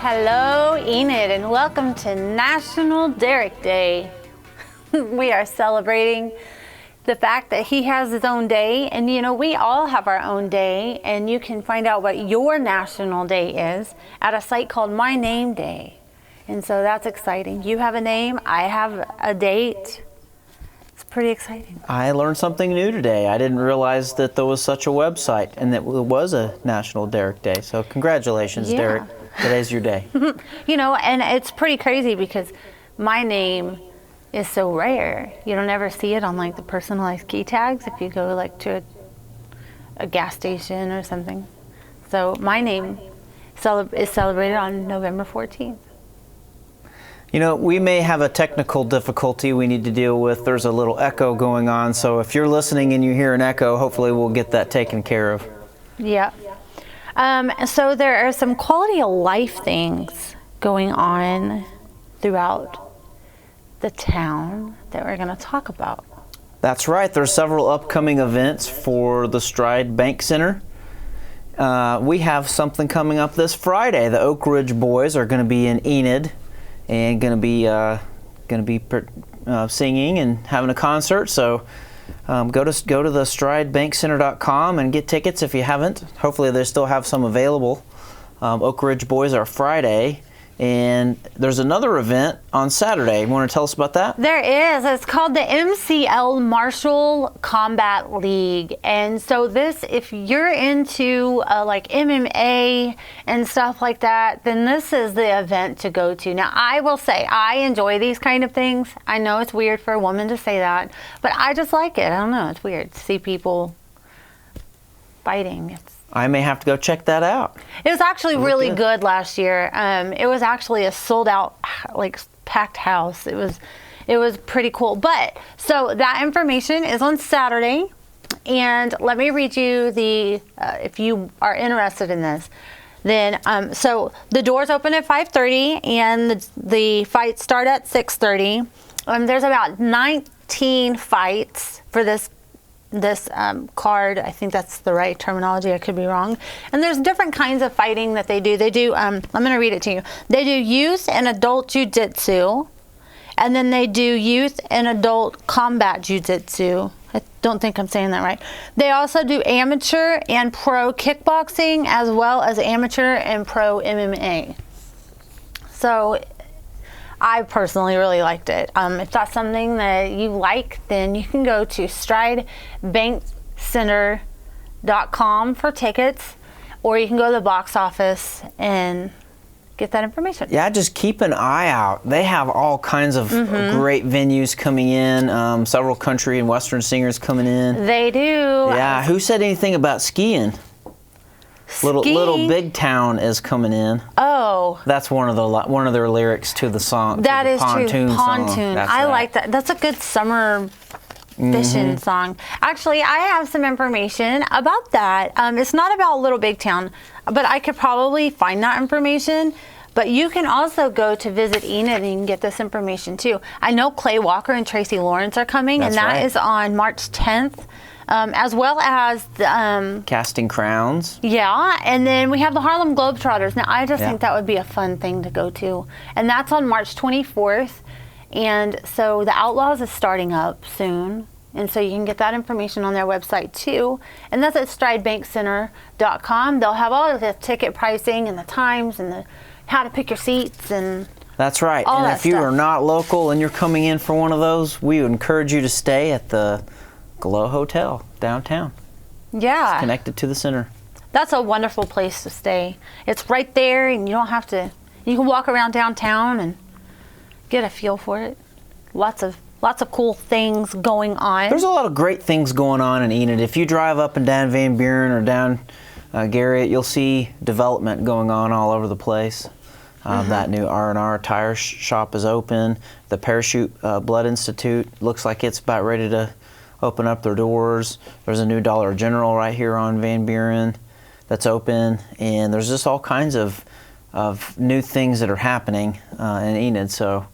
Hello, Enid, and welcome to National Derek Day. We are celebrating the fact that he has his own day, and you know, we all have our own day, and you can find out what your national day is at a site called My Name Day. And so that's exciting. You have a name, I have a date. It's pretty exciting. I learned something new today. I didn't realize that there was such a website and that it was a National Derek Day. So congratulations, Derek. Today's your day. You know, and it's pretty crazy because my name is so rare. You don't ever see it on like the personalized key tags if you go like to a gas station or something. So my name is celebrated on November 14th. You know, we may have a technical difficulty we need to deal with. There's a little echo going on. So if you're listening and you hear an echo, hopefully we'll get that taken care of. Yeah. So there are some quality of life things going on throughout the town that we're going to talk about. That's right. There's several upcoming events for the Stride Bank Center. We have something coming up this Friday. The Oak Ridge Boys are going to be in Enid and going to be singing and having a concert. So go to the stridebankcenter.com and get tickets if you haven't. Hopefully they still have some available. Oak Ridge Boys are Friday, and there's another event on Saturday. You want to tell us about that? There is. It's called the MCL Martial Combat League. And so this, if you're into like MMA and stuff like that, then this is the event to go to. Now, I will say I enjoy these kind of things. I know it's weird for a woman to say that, but I just like it. I don't know. It's weird to see people fighting. I may have to go check that out. It was actually really good last year. It was actually a sold out, like packed house. It was pretty cool. But so that information is on Saturday, and let me read you the if you are interested in this. Then so the doors open at 5:30 and the fights start at 6:30. There's about 19 fights for this card. I think that's the right terminology. I could be wrong. And there's different kinds of fighting that they do. They do, I'm going to read it to you. They do youth and adult jiu-jitsu, and then they do youth and adult combat jiu-jitsu. I don't think I'm saying that right. They also do amateur and pro kickboxing, as well as amateur and pro MMA. So I personally really liked it. If that's something that you like, then you can go to stridebankcenter.com for tickets, or you can go to the box office and get that information. Yeah, just keep an eye out. They have all kinds of great venues coming in, several country and western singers coming in. They do. Yeah, who said anything about skiing? Little Big Town is coming in. Oh, that's one of their lyrics to the song. That is Pontoon true. Pontoon. I like that. That's a good summer fishing song. Actually, I have some information about that. It's not about Little Big Town, but I could probably find that information. But you can also go to Visit Enid and get this information too. I know Clay Walker and Tracy Lawrence are coming, and that is on March 10th. As well as the Casting Crowns. Yeah, and then we have the Harlem Globetrotters. Now, I just think that would be a fun thing to go to. And that's on March 24th. And so the Outlaws is starting up soon. And so you can get that information on their website too. And that's at stridebankcenter.com. They'll have all of the ticket pricing and the times and how to pick your seats and that's right. And if you are not local and you're coming in for one of those, we would encourage you to stay at the Glow Hotel downtown. Yeah. It's connected to the center. That's a wonderful place to stay. It's right there, and you don't have to. You can walk around downtown and get a feel for it. Lots of cool things going on. There's a lot of great things going on in Enid. If you drive up and down Van Buren or down Garriott, you'll see development going on all over the place. That new R&R tire shop is open. The Parachute Blood Institute looks like it's about ready to open up their doors. There's a new Dollar General right here on Van Buren that's open, and there's just all kinds of new things that are happening in Enid. So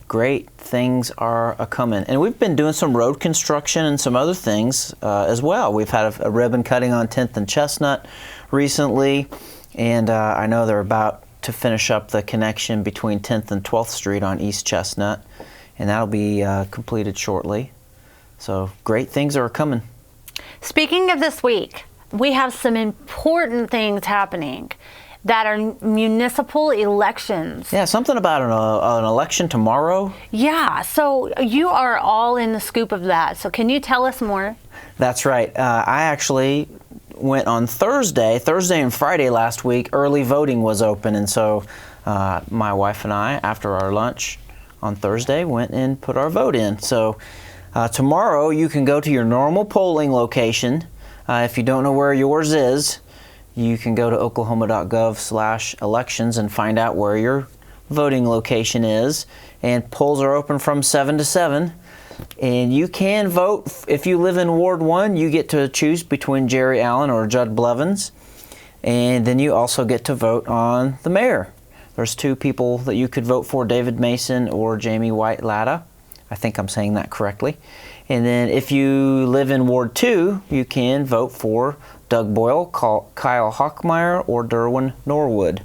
great things are a-coming. And we've been doing some road construction and some other things as well. We've had a ribbon cutting on 10th and Chestnut recently, and I know they're about to finish up the connection between 10th and 12th Street on East Chestnut, and that'll be completed shortly. So great things are coming. Speaking of this week, we have some important things happening that are municipal elections. Yeah, something about an election tomorrow. Yeah, so you are all in the scoop of that. So can you tell us more? That's right. I actually went on Thursday and Friday last week. Early voting was open, and so my wife and I, after our lunch on Thursday, went and put our vote in. So tomorrow you can go to your normal polling location. If you don't know where yours is, you can go to oklahoma.gov/elections and find out where your voting location is. And polls are open from 7 to 7. And you can vote. If you live in Ward 1, you get to choose between Jerry Allen or Judd Blevins. And then you also get to vote on the mayor. There's 2 people that you could vote for, David Mason or Jamie White Latta. I think I'm saying that correctly. And then if you live in Ward 2, you can vote for Doug Boyle, Kyle Hockmeyer, or Derwin Norwood.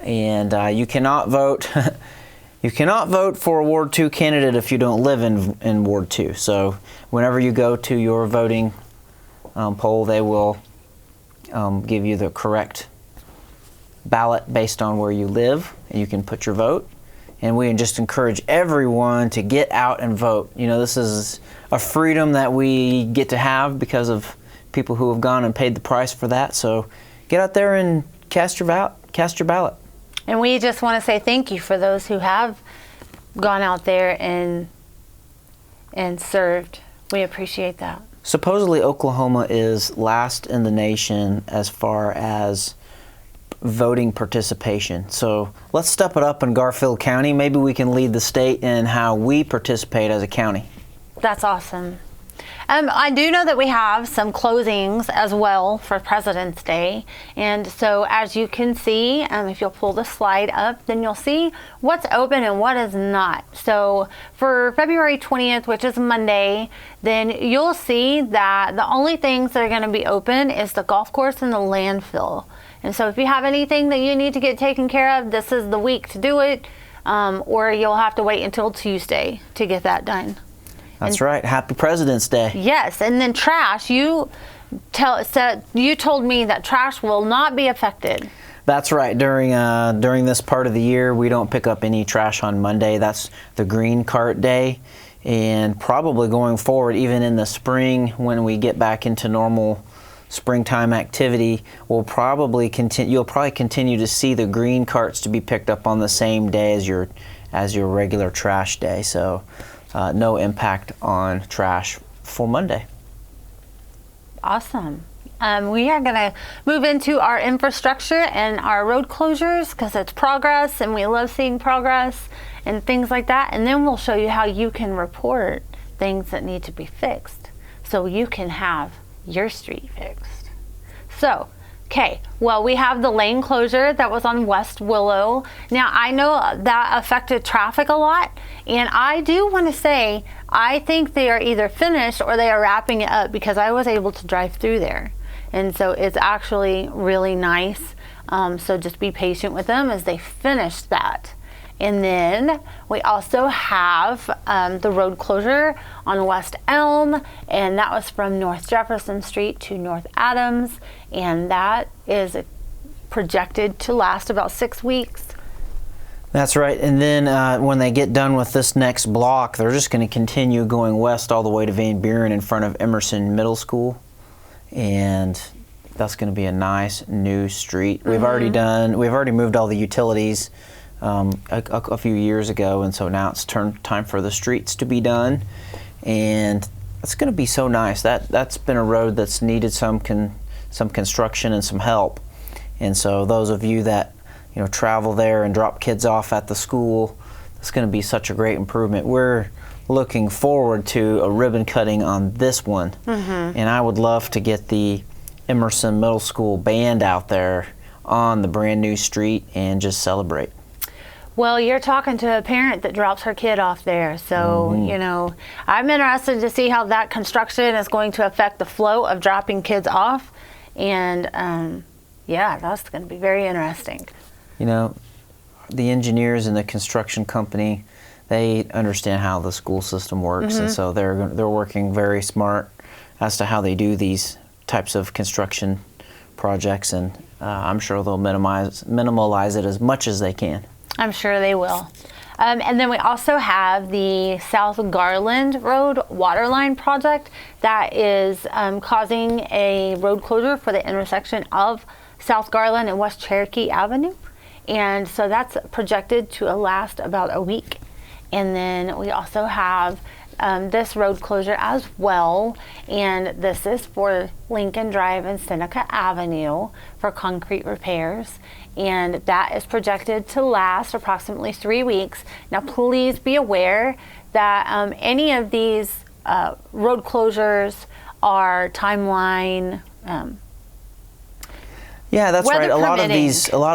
And you cannot vote you cannot vote for a Ward 2 candidate if you don't live in Ward 2. So whenever you go to your voting poll, they will give you the correct ballot based on where you live, and you can put your vote. And we just encourage everyone to get out and vote. You know, this is a freedom that we get to have because of people who have gone and paid the price for that. So get out there and cast your ballot. And we just want to say thank you for those who have gone out there and served. We appreciate that. Supposedly Oklahoma is last in the nation as far as voting participation. So let's step it up in Garfield County. Maybe we can lead the state in how we participate as a county. That's awesome. I do know that we have some closings as well for President's Day. And so as you can see, if you'll pull the slide up, then you'll see what's open and what is not. So for February 20th, which is Monday, then you'll see that the only things that are going to be open is the golf course and the landfill. And so if you have anything that you need to get taken care of, this is the week to do it, or you'll have to wait until Tuesday to get that done. That's right. Happy President's Day. Yes, and then trash, you told me that trash will not be affected. That's right. During this part of the year, we don't pick up any trash on Monday. That's the green cart day. And probably going forward, even in the spring, when we get back into normal springtime activity, you'll probably continue to see the green carts to be picked up on the same day as your regular trash day. So no impact on trash for Monday. Awesome. We are going to move into our infrastructure and our road closures because it's progress and we love seeing progress and things like that. And then we'll show you how you can report things that need to be fixed so you can have your street fixed. So, okay, well, we have the lane closure that was on West Willow. Now, I know that affected traffic a lot, and I do want to say I think they are either finished or they are wrapping it up because I was able to drive through there. And so it's actually really nice. So just be patient with them as they finish that. And then we also have the road closure on West Elm, and that was from North Jefferson Street to North Adams, and that is projected to last about 6 weeks. That's right. And then when they get done with this next block, they're just going to continue going west all the way to Van Buren in front of Emerson Middle School, and that's going to be a nice new street. We've already moved all the utilities a few years ago, and so now it's time for the streets to be done, and it's going to be so nice. That's been a road that's needed some construction and some help, and so those of you that travel there and drop kids off at the school, it's going to be such a great improvement. We're looking forward to a ribbon cutting on this one, and I would love to get the Emerson Middle School band out there on the brand new street and just celebrate. Well, you're talking to a parent that drops her kid off there. So, I'm interested to see how that construction is going to affect the flow of dropping kids off. And, yeah, that's going to be very interesting. you know, the engineers and the construction company, they understand how the school system works, and so they're working very smart as to how they do these types of construction projects, and I'm sure they'll minimalize it as much as they can. I'm sure they will. And then we also have the South Garland Road Waterline project that is causing a road closure for the intersection of South Garland and West Cherokee Avenue. And so that's projected to last about a week. And then we also have this road closure as well, and this is for Lincoln Drive and Seneca Avenue for concrete repairs, and that is projected to last approximately 3 weeks. Now please be aware that any of these road closures are timeline yeah, that's right. A lot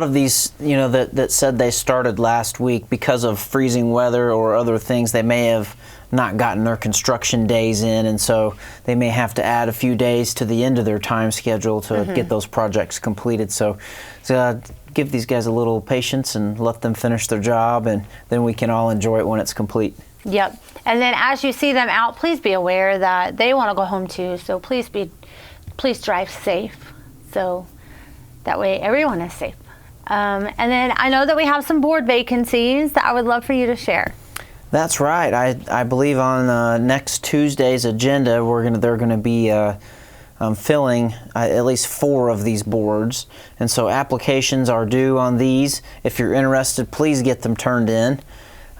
of these, you know, that said they started last week because of freezing weather or other things. They may have not gotten their construction days in, and so they may have to add a few days to the end of their time schedule to get those projects completed. So give these guys a little patience and let them finish their job, and then we can all enjoy it when it's complete. Yep. And then as you see them out, please be aware that they want to go home too. So please drive safe. So that way everyone is safe. And then I know that we have some board vacancies that I would love for you to share. That's right. I believe on next Tuesday's agenda they're going to be filling at least 4 of these boards, and so applications are due on these. If you're interested, please get them turned in.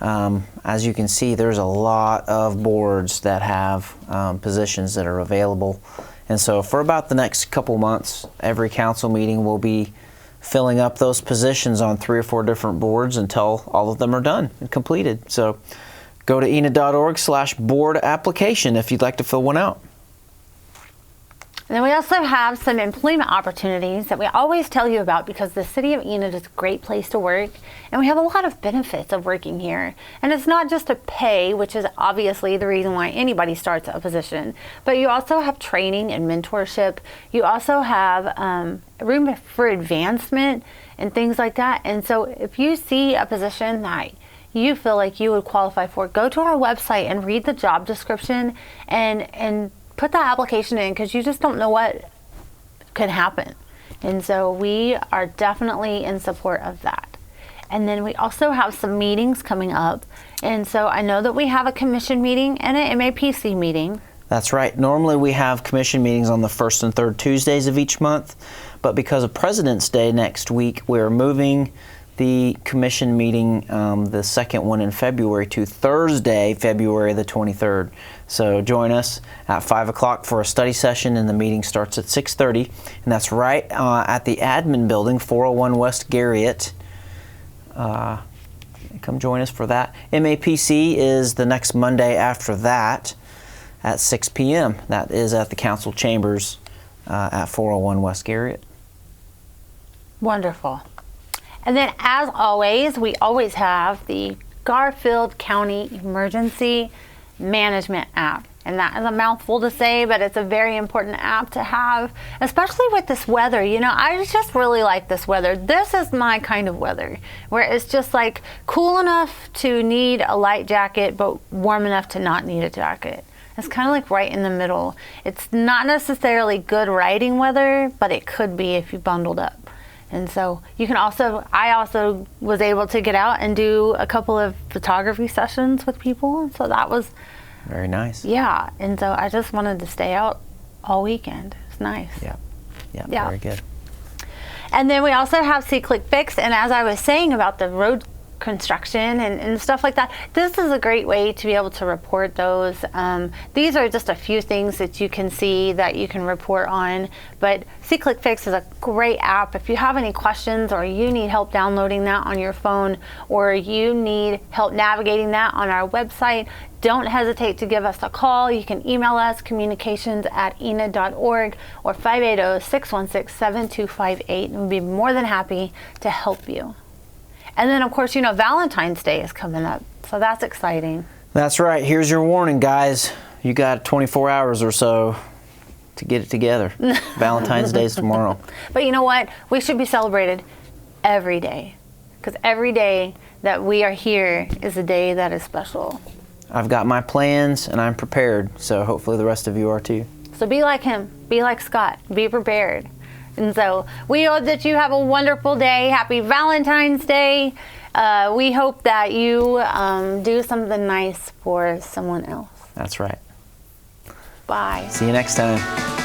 As you can see, there's a lot of boards that have positions that are available. And so for about the next couple months, every council meeting will be filling up those positions on 3 or 4 different boards until all of them are done and completed. So go to enid.org/board application if you'd like to fill one out. And then we also have some employment opportunities that we always tell you about, because the city of Enid is a great place to work, and we have a lot of benefits of working here. And it's not just a pay, which is obviously the reason why anybody starts a position, but you also have training and mentorship. You also have room for advancement and things like that. And so if you see a position that you feel like you would qualify for, go to our website and read the job description and put that application in, because you just don't know what could happen. And so we are definitely in support of that. And then we also have some meetings coming up. And so I know that we have a commission meeting and an MAPC meeting. That's right. Normally we have commission meetings on the 1st and 3rd Tuesdays of each month, but because of President's Day next week, we're moving the commission meeting, the second one in February, to Thursday, February the 23rd. So join us at 5 o'clock for a study session, and the meeting starts at 6:30, and that's right at the admin building, 401 West Garriott. Come join us for that. MAPC is the next Monday after that at 6 p.m. That is at the council chambers at 401 West Garriott. Wonderful. And then, as always, we always have the Garfield County Emergency Management app. And that is a mouthful to say, but it's a very important app to have, especially with this weather. You know, I just really like this weather. This is my kind of weather, where it's just like cool enough to need a light jacket, but warm enough to not need a jacket. It's kind of like right in the middle. It's not necessarily good riding weather, but it could be if you bundled up. And so you can I also was able to get out and do a couple of photography sessions with people. So that was very nice. Yeah. And so I just wanted to stay out all weekend. It's nice. Yeah. Very good. And then we also have See Click Fix. And as I was saying about the road construction and stuff like that, this is a great way to be able to report those. These are just a few things that you can see that you can report on, but See Click Fix is a great app. If you have any questions, or you need help downloading that on your phone, or you need help navigating that on our website, don't hesitate to give us a call. You can email us, communications@enid.org, or 580-616-7258, and we'll be more than happy to help you. And then, of course, you know, Valentine's Day is coming up, so that's exciting. That's right. Here's your warning, guys. You got 24 hours or so to get it together. Valentine's Day is tomorrow. But you know what? We should be celebrated every day. because every day that we are here is a day that is special. I've got my plans and I'm prepared, so hopefully the rest of you are too. So be like him, be like Scott, be prepared. And so we hope that you have a wonderful day. Happy Valentine's Day. We hope that you do something nice for someone else. That's right. Bye. See you next time.